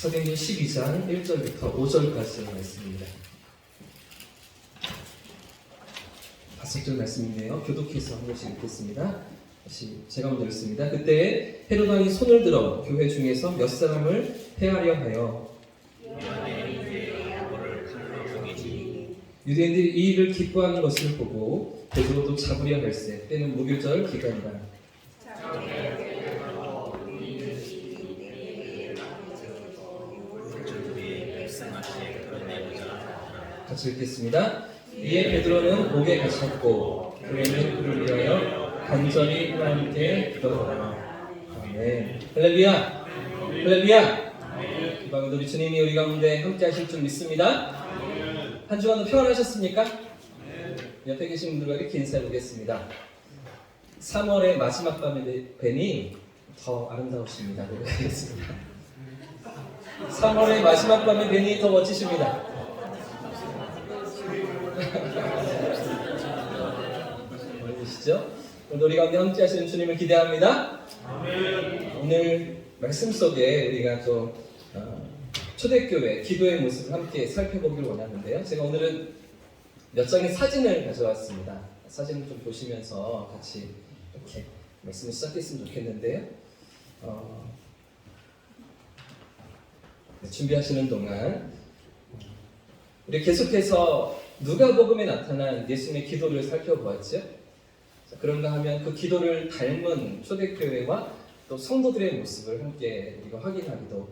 사도행전 12장 1절부터 5절까지 말씀입니다. 5절 말씀인데요. 교독해서 한 번씩 읽겠습니다. 다시 제가 먼저 읽습니다. 그때 헤롯 왕이 손을 들어 교회 중에서 몇 사람을 해하려 하여 유대인들이 이 일을 기뻐하는 것을 보고 베드로도 잡으려 할세. 때는 무교절 기간이라. 같이 읽겠습니다. 이에 베드로는 옥에 갇혔고 교회는 그를 위하여 간절히 하나님께 기도하라. 아멘. 할렐루야. 할렐루야. 이방도 우리 주님이 우리 가운데 함께 하실 줄 믿습니다. 한 주간도 평안하셨습니까? 옆에 계신 분들과 이렇게 인사해 보겠습니다. 3월의 마지막 밤에 뵈니 더 아름다우십니다. 노래하겠습니다. 3월의 마지막 밤에 뵈니 더 멋지십니다. 보이시죠? 오늘 우리 가운데 함께 하시는 주님을 기대합니다. 오늘 말씀 속에 우리가 또 초대교회 기도의 모습을 함께 살펴보기를 원하는데요. 제가 오늘은 몇 장의 사진을 가져왔습니다. 사진을 좀 보시면서 같이 이렇게 말씀을 시작했으면 좋겠는데요. 준비하시는 동안 우리 계속해서 누가복음에 나타난 예수님의 기도를 살펴보았죠. 그런가 하면 그 기도를 닮은 초대교회와 또 성도들의 모습을 함께 우리가 확인하기도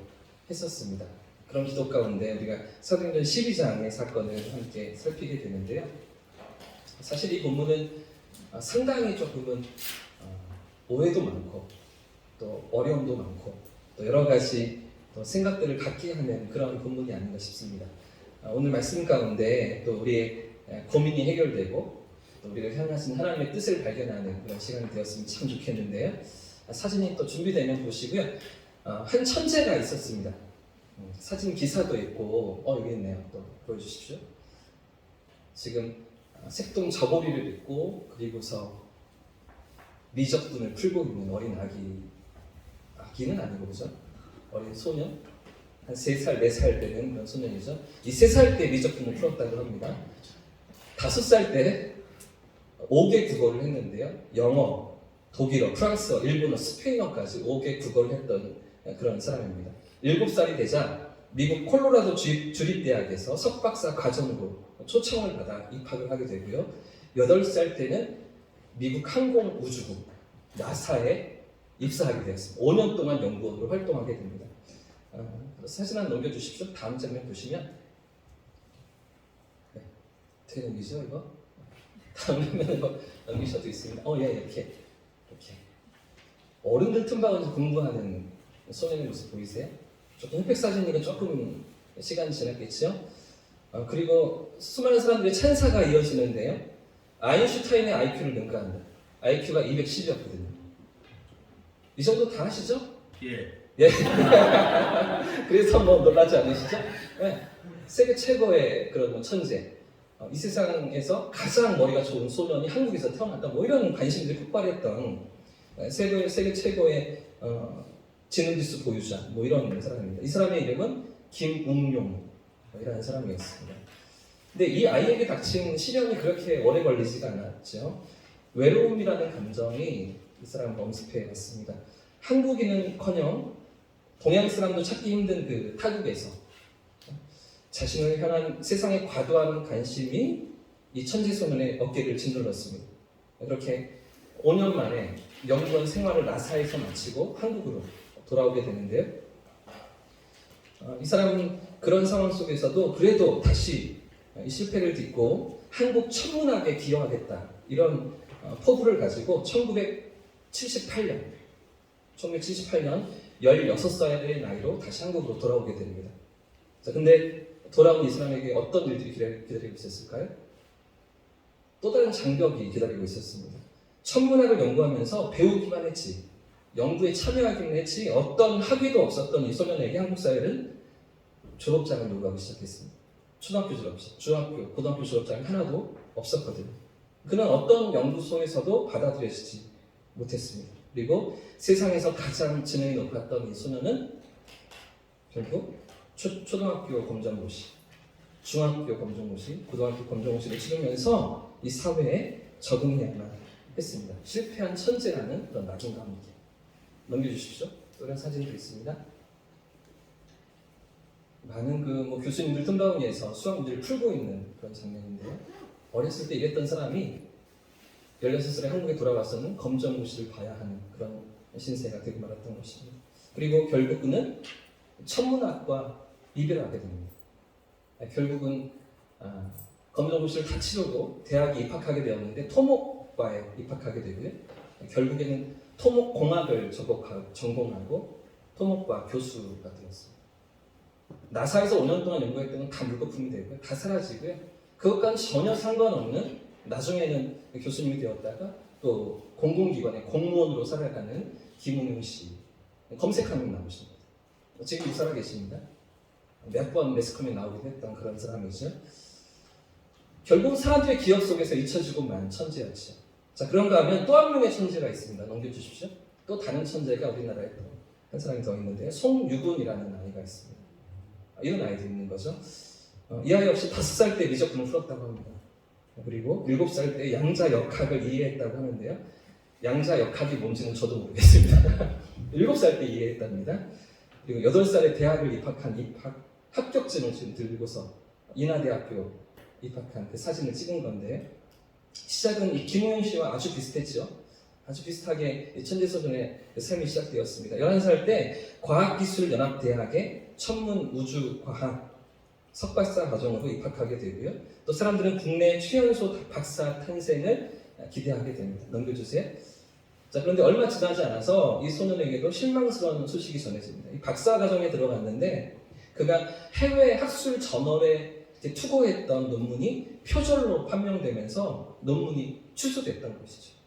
했었습니다. 그런 기도 가운데 우리가 사도행전 12장의 사건을 함께 살피게 되는데요. 사실 이 본문은 상당히 조금은 오해도 많고 또 어려움도 많고 또 여러 가지 또 생각들을 갖게 하는 그런 본문이 아닌가 싶습니다. 오늘 말씀 가운데 또 우리의 고민이 해결되고 또 우리가 향하신 하나님의 뜻을 발견하는 그런 시간이 되었으면 참 좋겠는데요. 사진이 또 준비되면 보시고요. 한 천재가 있었습니다. 사진 기사도 있고 여기 있네요. 또 보여주십시오. 지금 색동 저고리를 입고 그리고서 미적분을 풀고 있는 어린 아기는 아니고 그죠? 어린 소년? 한 3살, 4살 되는 그런 소년이죠. 이 3살 때 미적분을 풀었다고 합니다. 5살 때 5개 국어를 했는데요. 영어, 독일어, 프랑스어, 일본어, 스페인어까지 5개 국어를 했던 그런 사람입니다. 7살이 되자 미국 콜로라도 주립대학에서 석박사 과정으로 초청을 받아 입학을 하게 되고요. 8살 때는 미국 항공우주국 나사에 입사하게 되었습니다. 5년 동안 연구원으로 활동하게 됩니다. 사진 하나 넘겨주십시오. 다음 장면 보시면 되는기죠 이거? 다음 장면 넘기셔도 있습니다. 이렇게 어른들 틈바구니 공부하는 소년의 모습 보이세요? 조금 흑백 사진이니까 조금 시간이 지났겠죠? 그리고 수많은 사람들의 찬사가 이어지는데요. 아인슈타인의 IQ를 능가한다. IQ가 210이었거든요. 이 정도 다 아시죠? 예. 그래서 놀라지 않으시죠? 네. 세계 최고의 그런 천재. 이 세상에서 가장 머리가 좋은 소년이 한국에서 태어났다. 이런 관심들이 폭발했던 세계 최고의 지능지수 보유자. 이런 사람입니다. 이 사람의 이름은 김웅용이라는 사람이었습니다. 근데 이 아이에게 닥친 시련이 그렇게 오래 걸리지가 않았죠. 외로움이라는 감정이 이 사람을 엄습해 왔습니다. 한국인은커녕 동양 사람도 찾기 힘든 그 타국에서 자신을 향한 세상의 과도한 관심이 이 천재 소년의 어깨를 짓눌렀습니다. 그렇게 5년 만에 연구원 생활을 나사에서 마치고 한국으로 돌아오게 되는데요. 이 사람은 그런 상황 속에서도 그래도 다시 이 실패를 딛고 한국 천문학에 기여하겠다 이런 포부를 가지고 1978년 16살의 나이로 다시 한국으로 돌아오게 됩니다. 자, 근데 돌아온 이 사람에게 어떤 일들이 기다리고 있었을까요? 또 다른 장벽이 기다리고 있었습니다. 천문학을 연구하면서 배우기만 했지, 연구에 참여하기만 했지 어떤 학위도 없었던 이 소년에게 한국 사회는 졸업장을 요구하기 시작했습니다. 초등학교 졸업장, 중학교, 고등학교 졸업장이 하나도 없었거든요. 그는 어떤 연구소에서도 받아들여지지 못했습니다. 그리고 세상에서 가장 지능이 높았던 이 소년은 결국 초등학교 검정고시, 중학교 검정고시, 고등학교 검정고시를 치르면서 이 사회에 적응해야만 했습니다. 실패한 천재라는 그런 낙인과 함께. 넘겨주십시오. 또 이런 사진도 있습니다. 많은 교수님들 틈바구니에서 수학 문제를 풀고 있는 그런 장면인데요. 어렸을 때 이랬던 사람이 16살에 한국에 돌아와서는 검정고시를 봐야 하는 그런 신세가 되고 말았던 것입니다. 그리고 결국은 천문학과 이별을 하게 됩니다. 결국은 검정고시를 다 치르고 대학에 입학하게 되었는데 토목과에 입학하게 되고요. 결국에는 토목공학을 전공하고 토목과 교수가 되었습니다. 나사에서 5년 동안 연구했던 건 다 물거품이 되고요. 다 사라지고요. 그것과는 전혀 상관없는 나중에는 교수님이 되었다가 또 공공기관의 공무원으로 살아가는 김웅용 씨 검색하면 나오십니다. 지금 살아 계십니다. 몇 번 매스컴에 나오기도 했던 그런 사람이죠. 결국 사람들의 기억 속에서 잊혀지고만 천재였죠. 자, 그런가 하면 또 한 명의 천재가 있습니다. 넘겨주십시오. 또 다른 천재가 우리나라에 또 한 사람이 더 있는데요. 송유근이라는 아이가 있습니다. 이런 아이도 있는 거죠. 이 아이 역시 5살 때 미적분을 풀었다고 합니다. 그리고 7살 때 양자역학을 이해했다고 하는데요. 양자역학이 뭔지는 저도 모르겠습니다. 7살 때 이해했답니다. 그리고 8살에 대학을 입학한 합격증을 지금 들고서 인하대학교 입학한 그 사진을 찍은 건데, 시작은 이 김웅용 씨와 아주 비슷했죠. 아주 비슷하게 천재소년의 삶이 시작되었습니다. 11살 때 과학기술연합대학의 천문우주과학 석박사 과정으로 입학하게 되고요. 또 사람들은 국내 최연소 박사 탄생을 기대하게 됩니다. 넘겨주세요. 자, 그런데 얼마 지나지 않아서 이 소년에게도 실망스러운 소식이 전해집니다. 이 박사 과정에 들어갔는데 그가 해외 학술 저널에 투고했던 논문이 표절로 판명되면서 논문이 취소됐던 것이죠.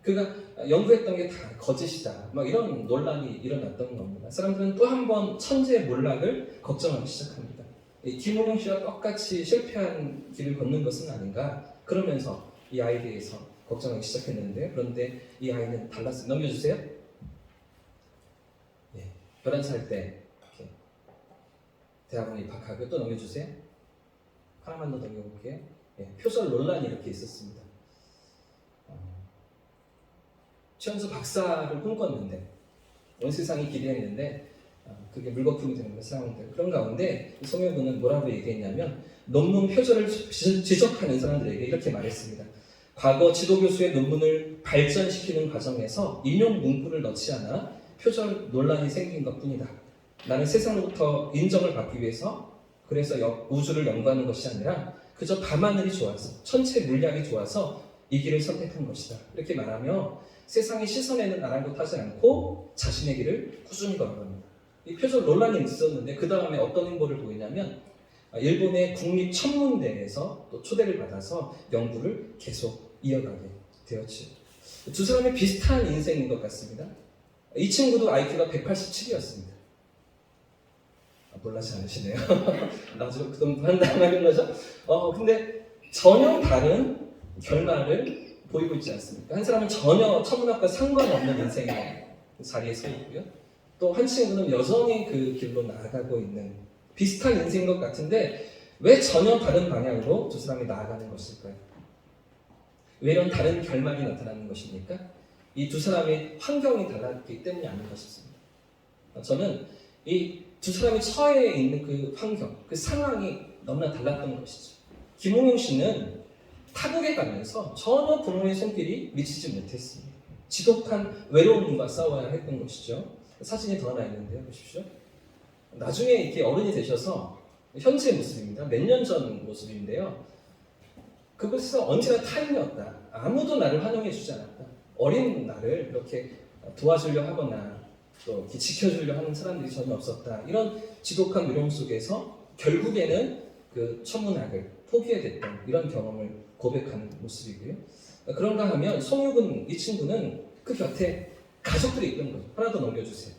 그가 연구했던 게 다 거짓이다. 이런 논란이 일어났던 겁니다. 사람들은 또 한 번 천재의 몰락을 걱정하기 시작합니다. 김웅용 씨와 똑같이 실패한 길을 걷는 것은 아닌가? 그러면서 이 아이에 대해서 걱정하기 시작했는데, 그런데 이 아이는 달랐어요. 넘겨주세요. 11살 때 이렇게 대학원에 입학하고, 또 넘겨주세요. 하나만 더 넘겨볼게요. 표절 논란이 이렇게 있었습니다. 최연소 박사를 꿈꿨는데 온 세상이 기대했는데 그게 물거품이 되는 거 상황들. 그런 가운데 송영근은 뭐라고 얘기했냐면, 논문 표절을 지적하는 사람들에게 이렇게 말했습니다. 과거 지도교수의 논문을 발전시키는 과정에서 인용 문구를 넣지 않아 표절 논란이 생긴 것뿐이다. 나는 세상으로부터 인정을 받기 위해서 그래서 우주를 연구하는 것이 아니라 그저 밤하늘이 좋아서, 천체 물리학이 좋아서 이 길을 선택한 것이다. 이렇게 말하며 세상의 시선에는 아랑곳하지 않고 자신의 길을 꾸준히 걸어갑니다. 이 표절 논란이 있었는데 그 다음에 어떤 행보를 보이냐면, 일본의 국립천문대에서 또 초대를 받아서 연구를 계속 이어가게 되었죠. 두 사람이 비슷한 인생인 것 같습니다. 이 친구도 IQ가 187이었습니다. 놀라지 않으시네요. 나중에 그 정도 한다는 거죠. 근데 전혀 다른 결말을 보이고 있지 않습니까? 한 사람은 전혀 천문학과 상관없는 인생의 자리에 서 있고요. 또 한 친구는 여전히 그 길로 나아가고 있는 비슷한 인생인 것 같은데, 왜 전혀 다른 방향으로 두 사람이 나아가는 것일까요? 왜 이런 다른 결말이 나타나는 것입니까? 이 두 사람의 환경이 달랐기 때문이 아닌가 싶습니다. 저는 이 두 사람이 처해 있는 그 환경, 그 상황이 너무나 달랐던 것이죠. 김웅용 씨는 타국에 가면서 전혀 부모의 손길이 미치지 못했습니다. 지독한 외로움과 싸워야 했던 것이죠. 사진이 더 하나 있는데요. 보십시오. 나중에 이렇게 어른이 되셔서 현재 모습입니다. 몇 년 전 모습인데요. 그것은 언제나 타인이었다. 아무도 나를 환영해 주지 않았다. 어린 나를 이렇게 도와주려 하거나 또 이렇게 지켜주려 하는 사람들이 전혀 없었다. 이런 지독한 외로움 속에서 결국에는 그 천문학을 포기해야 됐던 이런 경험을 고백하는 모습이고요. 그런가 하면 송유근 이 친구는 그 곁에 가족들이 있던 거죠. 하나 더 넘겨주세요.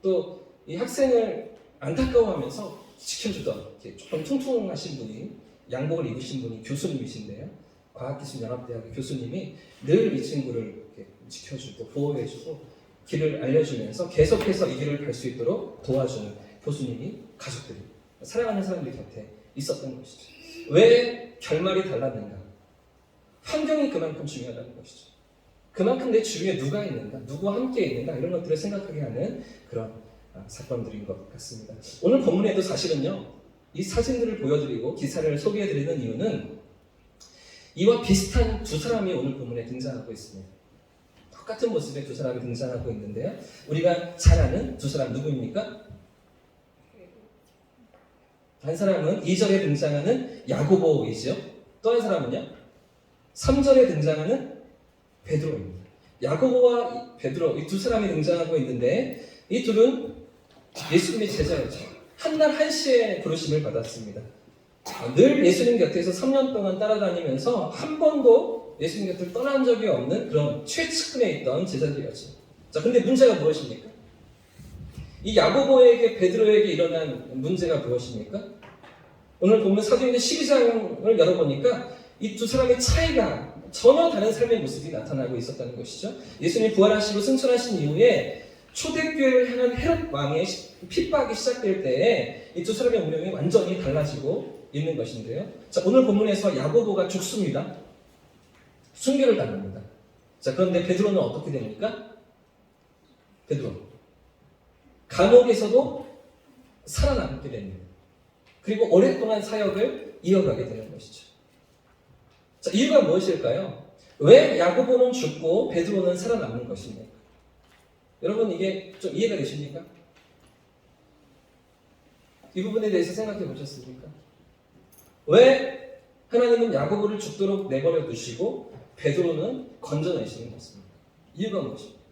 또 이 학생을 안타까워하면서 지켜주던 이렇게 조금 퉁퉁하신 분이, 양복을 입으신 분이 교수님이신데요. 과학기술연합대학의 교수님이 늘 이 친구를 이렇게 지켜주고 보호해주고 길을 알려주면서 계속해서 이 길을 갈 수 있도록 도와주는 교수님이 가족들이, 사랑하는 사람들이 곁에 있었던 것이죠. 왜 결말이 달랐는가? 환경이 그만큼 중요하다는 것이죠. 그만큼 내 주위에 누가 있는가, 누구와 함께 있는가, 이런 것들을 생각하게 하는 그런 사건들인 것 같습니다. 오늘 본문에도 사실은요, 이 사진들을 보여드리고 기사를 소개해드리는 이유는 이와 비슷한 두 사람이 오늘 본문에 등장하고 있습니다. 똑같은 모습의 두 사람이 등장하고 있는데요. 우리가 잘 아는 두 사람 누구입니까? 한 사람은 2절에 등장하는 야고보이죠. 또 한 사람은요, 3절에 등장하는 베드로입니다. 야고보와 베드로, 이 두 사람이 등장하고 있는데 이 둘은 예수님의 제자였죠. 한날 한시에 부르심을 받았습니다. 늘 예수님 곁에서 3년 동안 따라다니면서 한 번도 예수님 곁을 떠난 적이 없는 그런 최측근에 있던 제자들이었죠. 자, 근데 문제가 무엇입니까? 이 야고보에게 베드로에게 일어난 문제가 무엇입니까? 오늘 보면 사도행전 12장을 열어보니까 이 두 사람의 차이가 전혀 다른 삶의 모습이 나타나고 있었다는 것이죠. 예수님 부활하시고 승천하신 이후에 초대교회를 향한 헤롯 왕의 핍박이 시작될 때에 이 두 사람의 운명이 완전히 달라지고 있는 것인데요. 자, 오늘 본문에서 야고보가 죽습니다. 순교를 당합니다. 자, 그런데 베드로는 어떻게 됩니까? 베드로 감옥에서도 살아남게 됩니다. 그리고 오랫동안 사역을 이어가게 되는 것이죠. 자, 이유가 무엇일까요? 왜 야고보는 죽고 베드로는 살아남는 것입니까? 여러분, 이게 좀 이해가 되십니까? 이 부분에 대해서 생각해 보셨습니까? 왜 하나님은 야고보를 죽도록 내버려 두시고 베드로는 건져내시는 것입니까? 이유가 무엇입니까?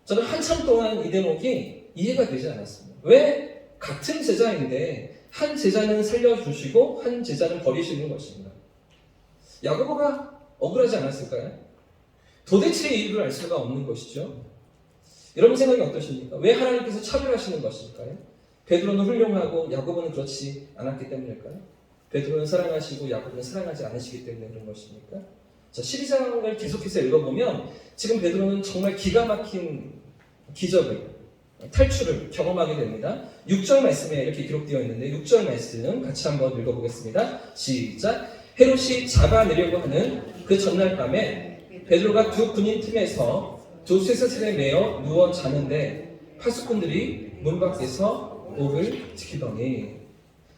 저는 한참 동안 이 대목이 이해가 되지 않았습니다. 왜 같은 제자인데 한 제자는 살려주시고 한 제자는 버리시는 것인가? 야고보가 억울하지 않았을까요? 도대체 이유를 알 수가 없는 것이죠. 여러분 생각이 어떠십니까? 왜 하나님께서 차별하시는 것일까요? 베드로는 훌륭하고 야고보는 그렇지 않았기 때문일까요? 베드로는 사랑하시고 야고보는 사랑하지 않으시기 때문에 그런 것입니까? 자, 12장을 계속해서 읽어보면 지금 베드로는 정말 기가 막힌 기적을, 탈출을 경험하게 됩니다. 6절 말씀에 이렇게 기록되어 있는데 6절 말씀 같이 한번 읽어보겠습니다. 시작! 헤롯이 잡아내려고 하는 그 전날 밤에 베드로가 두 군인 틈에서 두 쇠사슬에 매어 누워 자는데 파수꾼들이 문 밖에서 목을 지키더니,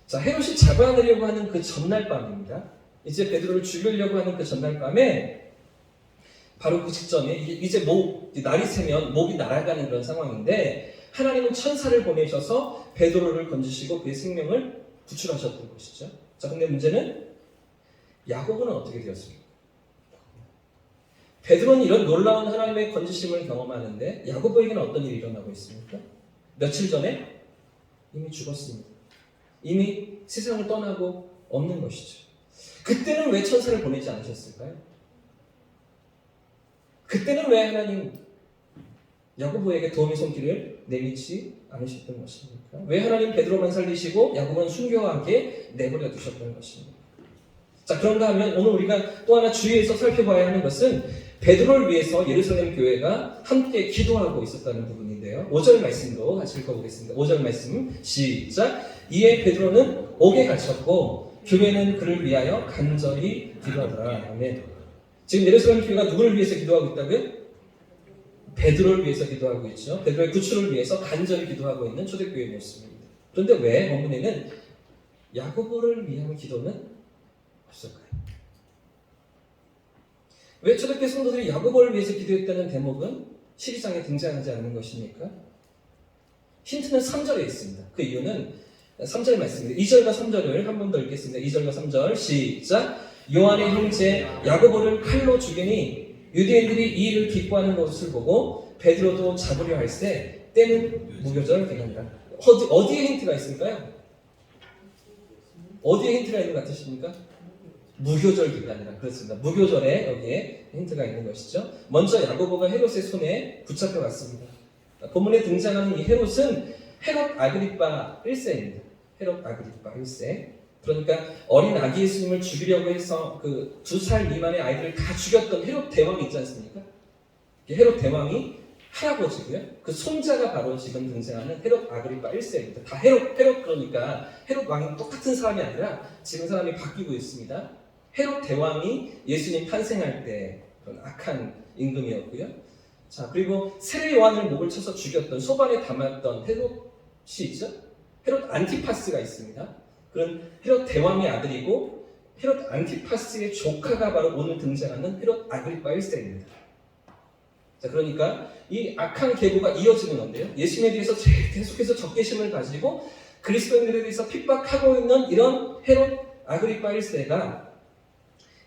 자, 헤롯이 잡아내려고 하는 그 전날 밤입니다. 이제 베드로를 죽이려고 하는 그 전날 밤에 바로 그 직전에 이제 날이 새면 목이 날아가는 그런 상황인데 하나님은 천사를 보내셔서 베드로를 건지시고 그의 생명을 구출하셨던 것이죠. 자, 근데 문제는 야고보는 어떻게 되었습니까? 베드로는 이런 놀라운 하나님의 건지심을 경험하는데 야고보에게는 어떤 일이 일어나고 있습니까? 며칠 전에 이미 죽었습니다. 이미 세상을 떠나고 없는 것이죠. 그때는 왜 천사를 보내지 않으셨을까요? 그때는 왜 하나님 야고보에게 도움의 손길을 내미지 않으셨던 것입니까? 왜 하나님 베드로만 살리시고 야고보는 순교하게 내버려 두셨던 것입니까? 자, 그런가 하면 오늘 우리가 또 하나 주의해서 살펴봐야 하는 것은 베드로를 위해서 예루살렘 교회가 함께 기도하고 있었다는 부분인데요. 5절 말씀도 같이 읽어보겠습니다. 5절 말씀 시작! 이에 베드로는 옥에 갇혔고 교회는 그를 위하여 간절히 기도하더라. 아멘. 지금 예루살렘 교회가 누구를 위해서 기도하고 있다고요? 베드로를 위해서 기도하고 있죠. 베드로의 구출을 위해서 간절히 기도하고 있는 초대교회의 모습입니다. 그런데 왜 본문에는 야고보를 위한 기도는 없을까요? 왜 초대교회 성도들이 야고보를 위해서 기도했다는 대목은 12장에 등장하지 않는 것입니까? 힌트는 3절에 있습니다. 그 이유는 3절 말씀입니다. 2절과 3절을 한 번 더 읽겠습니다. 2절과 3절 시작! 요한의 형제 야고보를 칼로 죽이니 유대인들이 이 일을 기뻐하는 것을 보고 베드로도 잡으려 할세 때는 무교절 기간이라. 어디에 힌트가 있을까요? 어디에 힌트가 있는 것 같으십니까? 무교절 기간이라. 그렇습니다. 무교절에 여기에 힌트가 있는 것이죠. 먼저 야고보가 헤롯의 손에 붙잡혀갔습니다. 본문에 등장하는 이 헤롯은 헤롯 아그리파 1세입니다. 헤롯 아그리파 1세. 그러니까 어린 아기 예수님을 죽이려고 해서 그 2살 미만의 아이들을 다 죽였던 헤롯 대왕이 있지 않습니까? 헤롯 대왕이 할아버지고요. 그 손자가 바로 지금 등장하는 헤롯 아그리파 1세입니다. 다 헤롯 그러니까 헤롯 왕이 똑같은 사람이 아니라 지금 사람이 바뀌고 있습니다. 헤롯 대왕이 예수님 탄생할 때 그런 악한 임금이었고요. 자, 그리고 세례 요한을 목을 쳐서 죽였던 소반에 담았던 헤롯이 있죠. 헤롯 안티파스가 있습니다. 그런 헤롯 대왕의 아들이고 헤롯 안티파스의 조카가 바로 오늘 등장하는 헤롯 아그리파 1세입니다. 자, 그러니까 이 악한 계보가 이어지는 건데요. 예수님에 대해서 계속해서 적개심을 가지고 그리스도인들에 대해서 핍박하고 있는 이런 헤롯 아그리파 1세가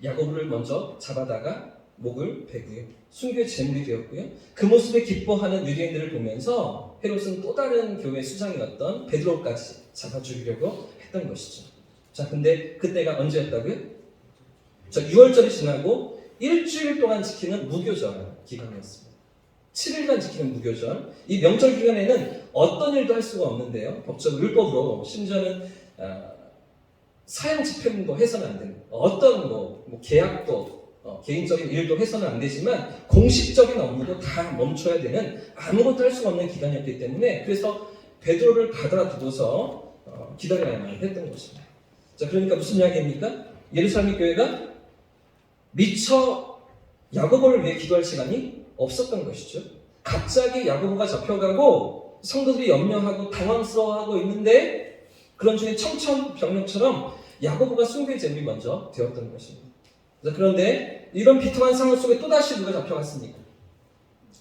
야고보를 먼저 잡아다가 목을 베고요. 순교의 제물이 되었고요. 그 모습에 기뻐하는 유대인들을 보면서 헤롯은 또 다른 교회 수장이었던 베드로까지 잡아 죽이려고 했던 것이죠. 자, 근데 그때가 언제였다고요? 자, 6월절이 지나고 일주일 동안 지키는 무교절 기간이었습니다. 7일간 지키는 무교절. 이 명절 기간에는 어떤 일도 할 수가 없는데요. 법적으로 율법으로 심지어는 사형 집행도 해서는 안 되는 어떤 계약도 개인적인 일도 해서는 안 되지만 공식적인 업무도 다 멈춰야 되는 아무것도 할 수가 없는 기간이었기 때문에 그래서 베드로를 받아두고서 기다려야만 했던 것입니다. 자, 그러니까 무슨 이야기입니까? 예루살렘 교회가 미처 야고보를 위해 기도할 시간이 없었던 것이죠. 갑자기 야고보가 잡혀가고 성도들이 염려하고 당황스러워하고 있는데 그런 중에 청천벽력처럼 야고보가 순교의 제물이 먼저 되었던 것입니다. 자, 그런데 이런 비통한 상황 속에 또다시 누가 잡혀갔습니까?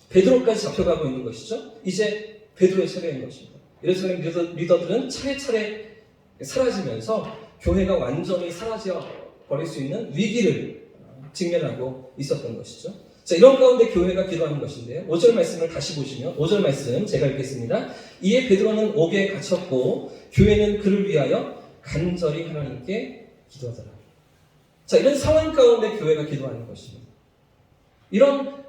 베드로까지 잡혀가고 있는 것이죠. 이제 베드로의 차례인 것입니다. 예루살렘 리더들은 차례차례 사라지면서 교회가 완전히 사라져 버릴 수 있는 위기를 직면하고 있었던 것이죠. 자, 이런 가운데 교회가 기도하는 것인데요. 5절 말씀을 다시 보시면 5절 말씀 제가 읽겠습니다. 이에 베드로는 옥에 갇혔고 교회는 그를 위하여 간절히 하나님께 기도하더라. 자, 이런 상황 가운데 교회가 기도하는 것입니다. 이런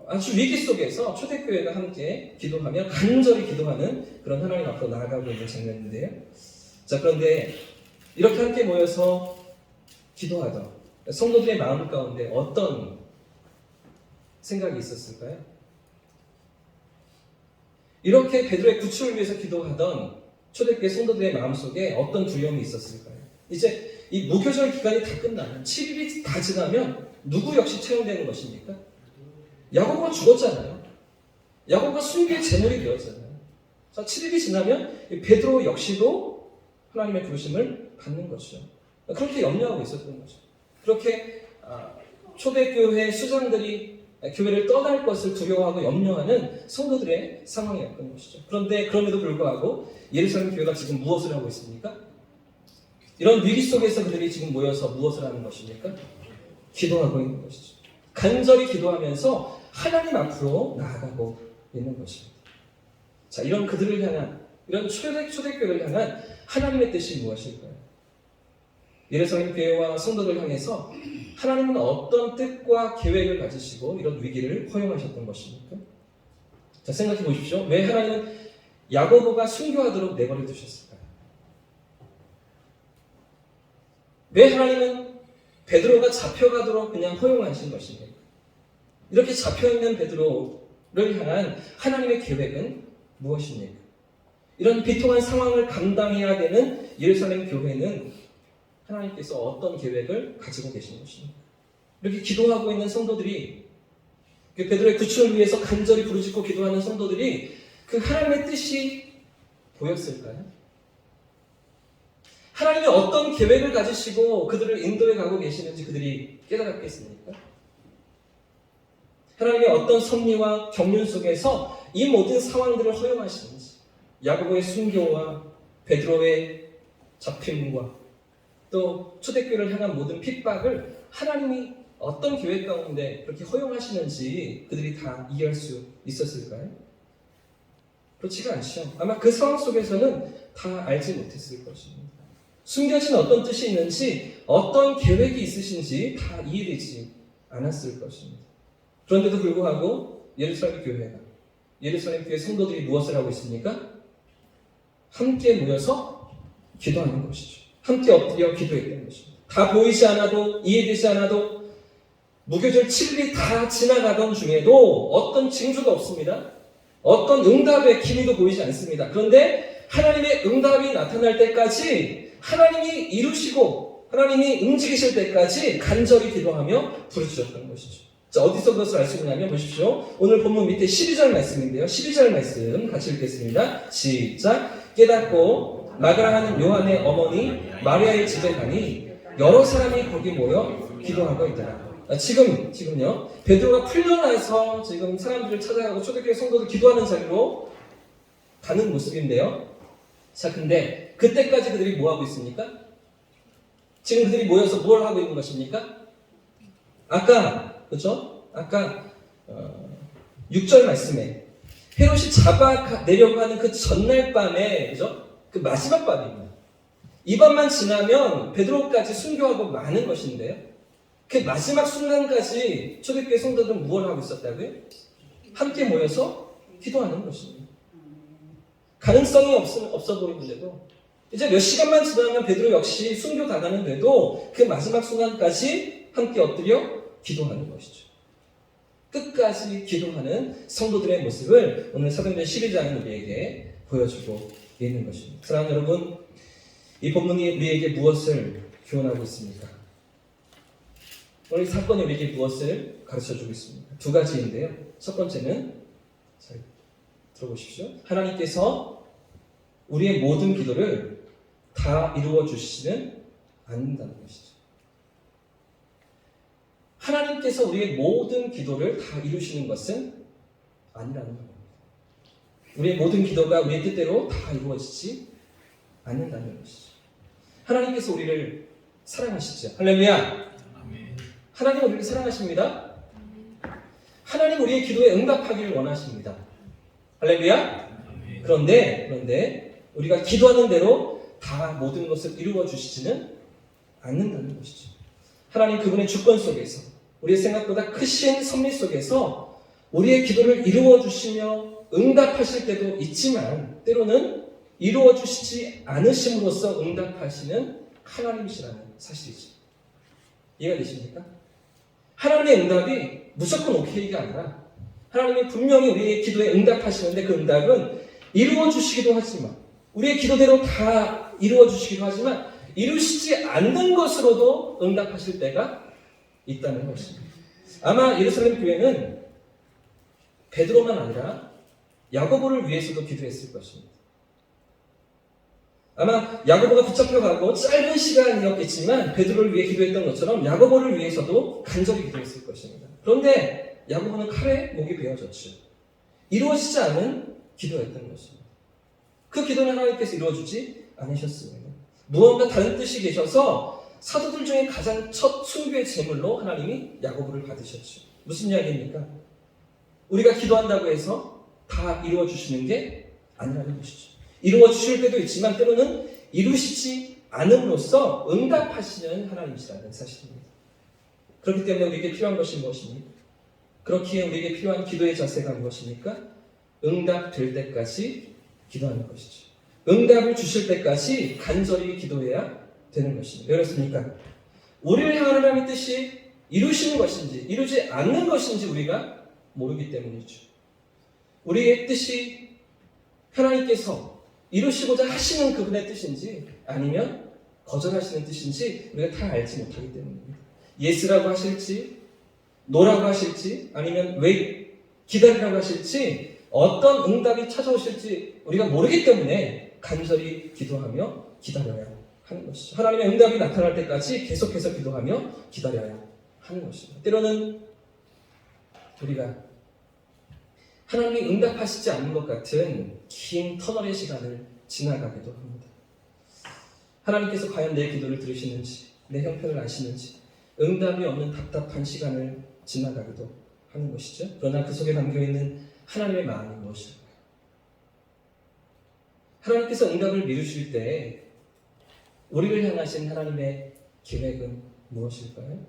아주 위기 속에서 초대교회가 함께 기도하며 간절히 기도하는 그런 하나님 앞으로 나아가고 있는 장면인데요. 자, 그런데 이렇게 함께 모여서 기도하던 성도들의 마음 가운데 어떤 생각이 있었을까요? 이렇게 베드로의 구출을 위해서 기도하던 초대교회 성도들의 마음속에 어떤 두려움이 있었을까요? 이제 이 무교절 기간이 다 끝나면 7일이 다 지나면 누구 역시 채용되는 것입니까? 야고보가 죽었잖아요. 야고보가 순교의 제물이 되었잖아요. 자, 7일이 지나면 베드로 역시도 하나님의 부르심을 받는 것이죠. 그렇게 염려하고 있었던 거죠. 그렇게 초대교회 수장들이 교회를 떠날 것을 두려워하고 염려하는 성도들의 상황이었던 것이죠. 그런데 그럼에도 불구하고 예루살렘 교회가 지금 무엇을 하고 있습니까? 이런 위기 속에서 그들이 지금 모여서 무엇을 하는 것입니까? 기도하고 있는 것이죠. 간절히 기도하면서 하나님 앞으로 나아가고 있는 것입니다. 자, 이런 그들을 향한, 이런 초대교회를 향한 하나님의 뜻이 무엇일까요? 예루살렘 교회와 성도들 향해서 하나님은 어떤 뜻과 계획을 가지시고 이런 위기를 허용하셨던 것입니까? 자, 생각해 보십시오. 왜 하나님은 야고보가 순교하도록 내버려 두셨을까요? 왜 하나님은 베드로가 잡혀가도록 그냥 허용하신 것입니까? 이렇게 잡혀있는 베드로를 향한 하나님의 계획은 무엇입니까? 이런 비통한 상황을 감당해야 되는 예루살렘 교회는 하나님께서 어떤 계획을 가지고 계신 것입니까? 이렇게 기도하고 있는 성도들이, 베드로의 구출을 위해서 간절히 부르짖고 기도하는 성도들이 그 하나님의 뜻이 보였을까요? 하나님이 어떤 계획을 가지시고 그들을 인도해 가고 계시는지 그들이 깨달았겠습니까? 하나님의 어떤 섭리와 경륜 속에서 이 모든 상황들을 허용하시는지, 야고보의 순교와 베드로의 잡힘과 또 초대교회를 향한 모든 핍박을 하나님이 어떤 계획 가운데 그렇게 허용하시는지 그들이 다 이해할 수 있었을까요? 그렇지가 않죠. 아마 그 상황 속에서는 다 알지 못했을 것입니다. 숨겨진 어떤 뜻이 있는지, 어떤 계획이 있으신지 다 이해되지 않았을 것입니다. 그런데도 불구하고 예루살렘 교회 성도들이 무엇을 하고 있습니까? 함께 모여서 기도하는 것이죠. 함께 엎드려 기도했던 것입니다. 다 보이지 않아도, 이해되지 않아도 무교절 7일이 다 지나가던 중에도 어떤 징조가 없습니다. 어떤 응답의 기미도 보이지 않습니다. 그런데 하나님의 응답이 나타날 때까지 하나님이 이루시고 하나님이 움직이실 때까지 간절히 기도하며 부르짖었던 것이죠. 자, 어디서 그것을 알 수 있냐면 보십시오. 오늘 본문 밑에 12절 말씀인데요. 12절 말씀 같이 읽겠습니다. 시작. 깨닫고 마가라하는 요한의 어머니 마리아의 집에 가니 여러 사람이 거기 모여 기도하고 있더라. 지금요. 베드로가 풀려나서 지금 사람들을 찾아가고 초대교회 성도들 기도하는 자리로 가는 모습인데요. 자, 근데 그때까지 그들이 뭐 하고 있습니까? 지금 그들이 모여서 뭘 하고 있는 것입니까? 그렇죠? 아까 6절 말씀에 헤롯이 잡아 내려고 하는 그 전날 밤에, 그죠? 그 마지막 밤입니다. 이 밤만 지나면 베드로까지 순교하고 마는 것인데요. 그 마지막 순간까지 초대교회 성도들은 무엇을 하고 있었다고요? 함께 모여서 기도하는 것입니다. 가능성이 없어 보이는데도 이제 몇 시간만 지나면 베드로 역시 순교 당하는데도 그 마지막 순간까지 함께 엎드려 기도하는 것이죠. 끝까지 기도하는 성도들의 모습을 오늘 사도행전 12장은 우리에게 보여주고 있는 것입니다. 사랑하는 여러분, 이 본문이 우리에게 무엇을 교훈하고 있습니까? 오늘 이 사건이 우리에게 무엇을 가르쳐주고 있습니까? 두 가지인데요. 첫 번째는 잘 들어보십시오. 하나님께서 우리의 모든 기도를 다 이루어 주시지는 않는다는 것이죠. 하나님께서 우리의 모든 기도를 다 이루시는 것은 아니라는 겁니다. 우리의 모든 기도가 우리의 뜻대로 다 이루어지지 않는다는 것이죠. 하나님께서 우리를 사랑하시죠. 할렐루야. 하나님 우리를 사랑하십니다. 하나님 우리의 기도에 응답하기를 원하십니다. 할렐루야. 그런데 우리가 기도하는 대로 다 모든 것을 이루어 주시지는 않는다는 것이죠. 하나님 그분의 주권 속에서 우리의 생각보다 크신 섭리 속에서 우리의 기도를 이루어 주시며 응답하실 때도 있지만 때로는 이루어 주시지 않으심으로써 응답하시는 하나님이시라는 사실이죠. 이해가 되십니까? 하나님의 응답이 무조건 오케이가 아니라 하나님이 분명히 우리의 기도에 응답하시는데 그 응답은 이루어 주시기도 하지만 우리의 기도대로 다 이루어 주시기도 하지만 이루시지 않는 것으로도 응답하실 때가 있다는 것입니다. 아마 예루살렘 교회는 베드로만 아니라 야고보를 위해서도 기도했을 것입니다. 아마 야고보가 붙잡혀가고 짧은 시간이었겠지만 베드로를 위해 기도했던 것처럼 야고보를 위해서도 간절히 기도했을 것입니다. 그런데 야고보는 칼에 목이 베어졌죠. 이루어지지 않은 기도였던 것입니다. 그 기도는 하나님께서 이루어주지 않으셨습니다. 무언가 다른 뜻이 계셔서 사도들 중에 가장 첫 순교의 제물로 하나님이 야고보를 받으셨죠. 무슨 이야기입니까? 우리가 기도한다고 해서 다 이루어주시는 게 아니라는 것이죠. 이루어 주실 때도 있지만 때로는 이루시지 않음으로써 응답하시는 하나님이시라는 사실입니다. 그렇기 때문에 우리에게 필요한 것이 무엇입니까? 그렇기에 우리에게 필요한 기도의 자세가 무엇입니까? 응답될 때까지 기도하는 것이죠. 응답을 주실 때까지 간절히 기도해야 되는 것입니다. 왜 그렇습니까? 우리를 향한 하나님의 뜻이 이루시는 것인지 이루지 않는 것인지 우리가 모르기 때문이죠. 우리의 뜻이 하나님께서 이루시고자 하시는 그분의 뜻인지 아니면 거절하시는 뜻인지 우리가 다 알지 못하기 때문입니다. 예스라고 하실지 노라고 하실지 아니면 왜 기다리라고 하실지 어떤 응답이 찾아오실지 우리가 모르기 때문에 간절히 기도하며 기다려야 하는 것이죠. 하나님의 응답이 나타날 때까지 계속해서 기도하며 기다려야 하는 것입니다. 때로는 우리가 하나님이 응답하시지 않는 것 같은 긴 터널의 시간을 지나가기도 합니다. 하나님께서 과연 내 기도를 들으시는지, 내 형편을 아시는지, 응답이 없는 답답한 시간을 지나가기도 하는 것이죠. 그러나 그 속에 담겨있는 하나님의 마음이 무엇일까요? 하나님께서 응답을 미루실 때 우리를 향하신 하나님의 계획은 무엇일까요?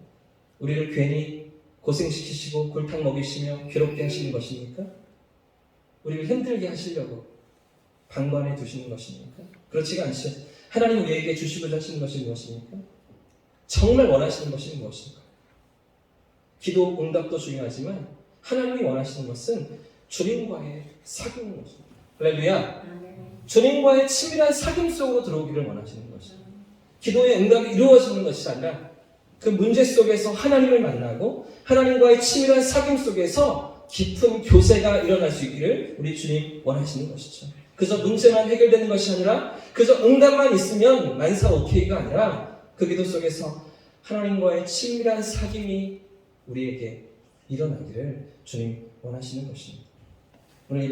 우리를 괜히 고생시키시고 골탕 먹이시며 괴롭게 하시는 것입니까? 우리를 힘들게 하시려고 방관해 두시는 것입니까? 그렇지가 않죠. 하나님 우리에게 주시고자 하시는 것이 무엇입니까? 정말 원하시는 것이 무엇인가? 기도 응답도 중요하지만 하나님이 원하시는 것은 주님과의 사귐인 것입니다. 할렐루야. 주님과의 친밀한 사귐 속으로 들어오기를 원하시는 것입니다. 기도의 응답이 이루어지는 것이 아니라 그 문제 속에서 하나님을 만나고 하나님과의 친밀한 사귐 속에서 깊은 교제가 일어날 수 있기를 우리 주님 원하시는 것이죠. 그저 문제만 해결되는 것이 아니라 그저 응답만 있으면 만사 오케이가 아니라 그 기도 속에서 하나님과의 친밀한 사귐이 우리에게 일어나기를 주님 원하시는 것입니다. 오늘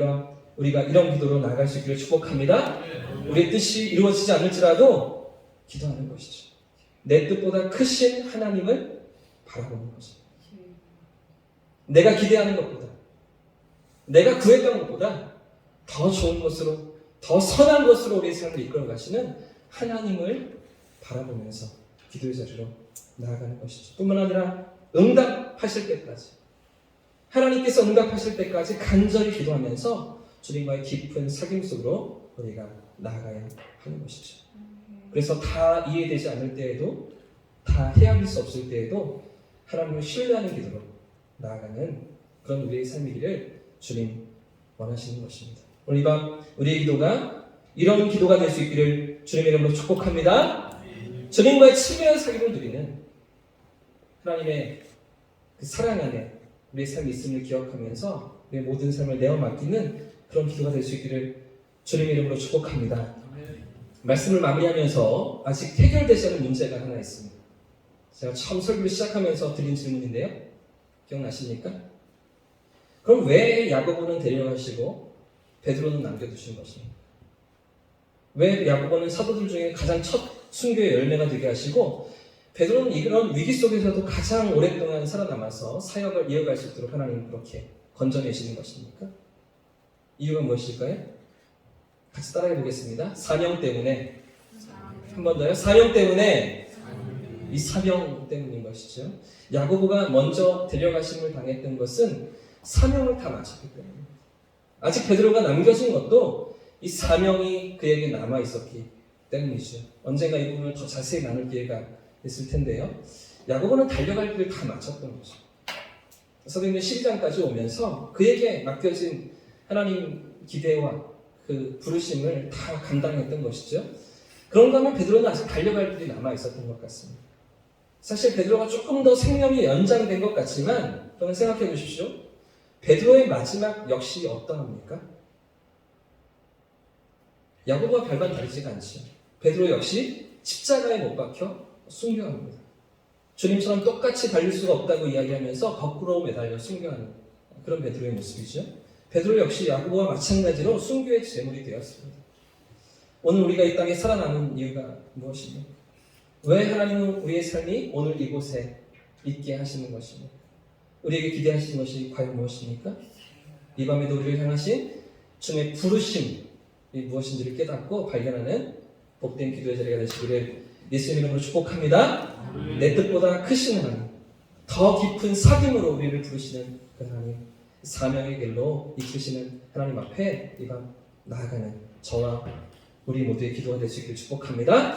우리가 이런 기도로 나아갈 수 있기를 축복합니다. 우리의 뜻이 이루어지지 않을지라도 기도하는 것이죠. 내 뜻보다 크신 하나님을 바라보는 것입니다. 내가 기대하는 것보다, 내가 구했던 것보다 더 좋은 것으로, 더 선한 것으로 우리의 삶을 이끌어 가시는 하나님을 바라보면서 기도의 자리로 나아가는 것이죠. 뿐만 아니라 응답하실 때까지, 하나님께서 응답하실 때까지 간절히 기도하면서 주님과의 깊은 사귐 속으로 우리가 나아가야 하는 것이죠. 그래서 다 이해되지 않을 때에도, 다 헤아릴 수 없을 때에도 하나님을 신뢰하는 기도로 나아가는 그런 우리의 삶이기를 주님 원하시는 것입니다. 오늘 이 밤 우리의 기도가 이런 기도가 될 수 있기를 주님의 이름으로 축복합니다. 주님과의 친밀한 사귐을 누리는 하나님의 그 사랑 안에 우리의 삶이 있음을 기억하면서 우리의 모든 삶을 내어 맡기는 그런 기도가 될 수 있기를 주님의 이름으로 축복합니다. 말씀을 마무리하면서 아직 해결되지 않은 문제가 하나 있습니다. 제가 처음 설교를 시작하면서 드린 질문인데요. 기억나십니까? 그럼 왜 야고보는 데려가시고 베드로는 남겨두신 것입니까? 왜 야고보는 사도들 중에 가장 첫 순교의 열매가 되게 하시고 베드로는 이런 위기 속에서도 가장 오랫동안 살아남아서 사역을 이어갈 수 있도록 하나님 그렇게 건져내시는 것입니까? 이유가 무엇일까요? 같이 따라해 보겠습니다. 사명 때문에. 한 번 더요. 사명 때문에. 이 사명 때문인 것이죠. 야고보가 먼저 데려가심을 당했던 것은 사명을 다 마쳤기 때문입니다. 아직 베드로가 남겨진 것도 이 사명이 그에게 남아 있었기 때문이죠. 언젠가 이 부분을 더 자세히 나눌 기회가 있을 텐데요. 야고보는 달려갈 길을 다 마쳤던 거죠. 사도행전 12장까지 오면서 그에게 맡겨진 하나님 기대와 그 부르심을 다 감당했던 것이죠. 그런가 하면 베드로는 아직 달려갈 길이 남아 있었던 것 같습니다. 사실 베드로가 조금 더 생명이 연장된 것 같지만 저는 생각해 보십시오. 베드로의 마지막 역시 어떠합니까? 야고보와 별반 다르지가 않죠. 베드로 역시 십자가에 못 박혀 순교합니다. 주님처럼 똑같이 달릴 수가 없다고 이야기하면서 거꾸로 매달려 순교하는 그런 베드로의 모습이죠. 베드로 역시 야고보와 마찬가지로 순교의 제물이 되었습니다. 오늘 우리가 이 땅에 살아남은 이유가 무엇입니까? 왜 하나님은 우리의 삶이 오늘 이곳에 있게 하시는 것입니까? 우리에게 기대하시는 것이 과연 무엇입니까? 이 밤에도 우리를 향하신 주님의 부르심이 무엇인지를 깨닫고 발견하는 복된 기도의 자리가 되시기를 예수님 이름으로 축복합니다. 내 뜻보다 크신 하나님, 더 깊은 사귐으로 우리를 부르시는 그 하나님, 사명의 길로 이끄시는 하나님 앞에 이 밤 나아가는 저와 우리 모두의 기도가 될 수 있기를 축복합니다.